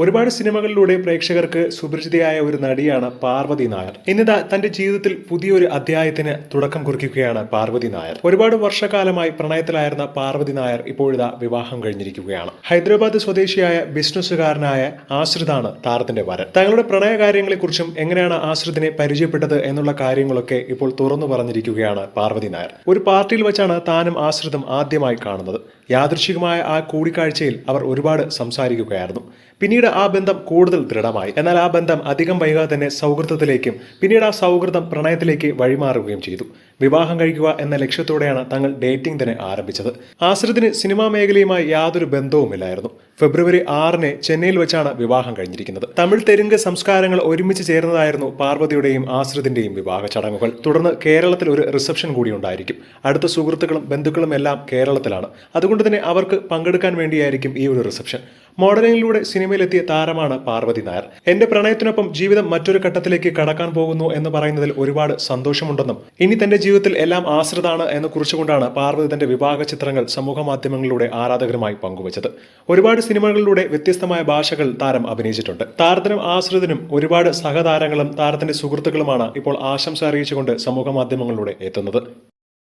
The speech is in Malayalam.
ഒരുപാട് സിനിമകളിലൂടെ പ്രേക്ഷകർക്ക് സുപരിചിതയായ ഒരു നടിയാണ് പാർവതി നായർ. ഇന്നിതാ തന്റെ ജീവിതത്തിൽ പുതിയൊരു അധ്യായത്തിന് തുടക്കം കുറിക്കുകയാണ് പാർവതി നായർ. ഒരുപാട് വർഷക്കാലമായി പ്രണയത്തിലായിരുന്ന പാർവതി നായർ ഇപ്പോഴിതാ വിവാഹം കഴിഞ്ഞിരിക്കുകയാണ്. ഹൈദരാബാദ് സ്വദേശിയായ ബിസിനസ്സുകാരനായ ആശ്രിതാണ് താരത്തിന്റെ വരൻ. തങ്ങളുടെ പ്രണയകാര്യങ്ങളെക്കുറിച്ചും എങ്ങനെയാണ് ആശ്രിതിനെ പരിചയപ്പെട്ടത് എന്നുള്ള കാര്യങ്ങളൊക്കെ ഇപ്പോൾ തുറന്നു പറഞ്ഞിരിക്കുകയാണ് പാർവതി നായർ. ഒരു പാർട്ടിയിൽ വെച്ചാണ് താനും ആശ്രിതും ആദ്യമായി കാണുന്നത്. യാദൃശ്ചികമായ ആ കൂടിക്കാഴ്ചയിൽ അവർ ഒരുപാട് സംസാരിക്കുകയായിരുന്നു. പിന്നീട് ആ ബന്ധം കൂടുതൽ ദൃഢമായി. എന്നാൽ ആ ബന്ധം അധികം വൈകാതെ തന്നെ സൗഹൃദത്തിലേക്കും പിന്നീട് ആ സൗഹൃദം പ്രണയത്തിലേക്ക് വഴിമാറുകയും ചെയ്തു. വിവാഹം കഴിക്കുക എന്ന ലക്ഷ്യത്തോടെയാണ് തങ്ങൾ ഡേറ്റിംഗ് തന്നെ ആരംഭിച്ചത്. ആശ്രിതിന് സിനിമാ മേഖലയുമായി യാതൊരു ബന്ധവുമില്ലായിരുന്നു. ഫെബ്രുവരി 6-ന് ചെന്നൈയിൽ വെച്ചാണ് വിവാഹം കഴിഞ്ഞിരിക്കുന്നത്. തമിഴ് തെലുങ്ക് സംസ്കാരങ്ങൾ ഒരുമിച്ച് ചേർന്നതായിരുന്നു പാർവതിയുടെയും ആശ്രിതിന്റെയും വിവാഹ ചടങ്ങുകൾ. തുടർന്ന് കേരളത്തിൽ ഒരു റിസപ്ഷൻ കൂടി ഉണ്ടായിരിക്കും. അടുത്ത സുഹൃത്തുക്കളും ബന്ധുക്കളും എല്ലാം കേരളത്തിലാണ്. അതുകൊണ്ട് തന്നെ അവർക്ക് പങ്കെടുക്കാൻ വേണ്ടിയായിരിക്കും ഈ ഒരു റിസപ്ഷൻ. മോഡലിംഗിലൂടെ സിനിമയിലെത്തിയ താരമാണ് പാർവതി നായർ. എന്റെ പ്രണയത്തിനൊപ്പം ജീവിതം മറ്റൊരു ഘട്ടത്തിലേക്ക് കടക്കാൻ പോകുന്നു എന്ന് പറയുന്നതിൽ ഒരുപാട് സന്തോഷമുണ്ടെന്നും ഇനി തന്റെ ജീവിതത്തിൽ എല്ലാം ആശ്രിതാണ് എന്ന് കുറിച്ചുകൊണ്ടാണ് പാർവതി തന്റെ വിവാഹ ചിത്രങ്ങൾ സമൂഹ മാധ്യമങ്ങളിലൂടെ ആരാധകരുമായി പങ്കുവച്ചത്. ഒരുപാട് സിനിമകളിലൂടെ വ്യത്യസ്തമായ ഭാഷകൾ താരം അഭിനയിച്ചിട്ടുണ്ട്. താരത്തിനും ആശ്രിതനും ഒരുപാട് സഹതാരങ്ങളും താരത്തിന്റെ സുഹൃത്തുക്കളുമാണ് ഇപ്പോൾ ആശംസ അറിയിച്ചുകൊണ്ട് സമൂഹ മാധ്യമങ്ങളിലൂടെ എത്തുന്നത്.